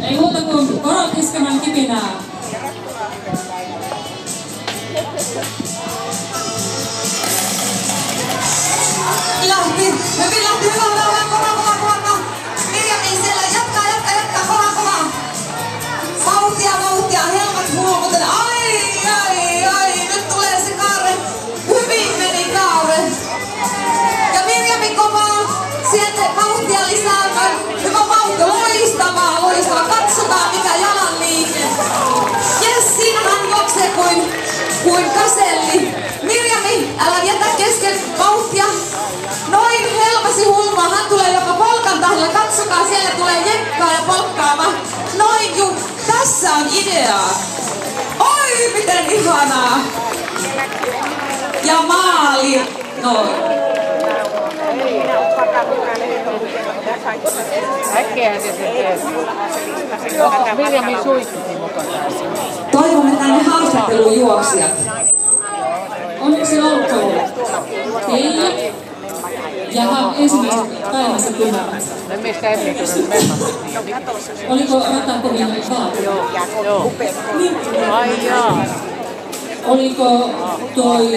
Ei muuta kuin korot iskemään kipinää. Lähti, hyvin lähti, hyvä, kova. Mirjami siellä, jatkaa, kova. Vauhtia, helmat huomuten. Ai, nyt tulee se kaare. Hyvin meni kaare. Ja Mirjami kovaa, sieltä vauhtia lisäämään. Hyvä vauhti, loistavaa. Katsokaa mikä jalan liike. Jes, siinä hän juoksee kuin kaselli. Mirjami, älä jätä kesken vauhtia. Noin helmasi hulmaa, hän tulee jopa polkan tahdilla. Katsokaa, siellä tulee jekkaa ja polkkaava. Noin tässä on ideaa. Oi, miten ihanaa. Ja maali. Noin. Äkkiähän se tekee. Mirjami suihkutti mukana. Toivomme tänne haastattelujuoksijat. Onneksi olkoon teille ja ensimmäisen päivässä kymmärrässä. Oliko ratakovinen vaati? Joo. Ai jaa. Oliko toi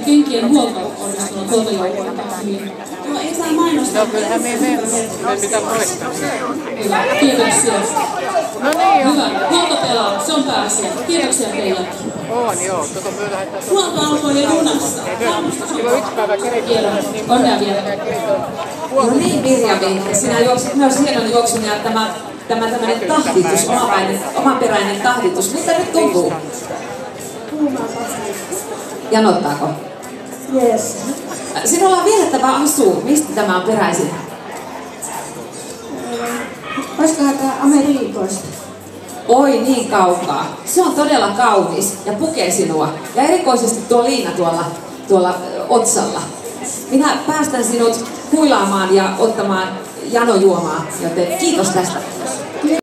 kenkien huolto onnistunut huoltojoukkoon hyvin? No ei saa mainostaa. No kyllähän me pitää muistaa. Hyvä, kiitoksia. No niin Hyvä, huolto pelaa, se on pääasia. Kiitoksia teille. on joo. Huolto alkoi jo junassa. Silloin yksi päivä kerettiin. Onnea vielä. No niin, Mirjami, sinä juoksit myös hienon juoksun ja tämä tämmöinen tahditus, omaperäinen tahditus. Miltä nyt tuntuu? Janottaako? Yes. Sinulla on viehättävä asu. Mistä tämä on peräisin? Olisikohan tämä Amerikoista? Oi niin kaukaa. Se on todella kaunis ja pukee sinua. Ja erikoisesti tuo liina tuolla otsalla. Minä päästän sinut huilaamaan ja ottamaan janojuomaa, joten kiitos tästä.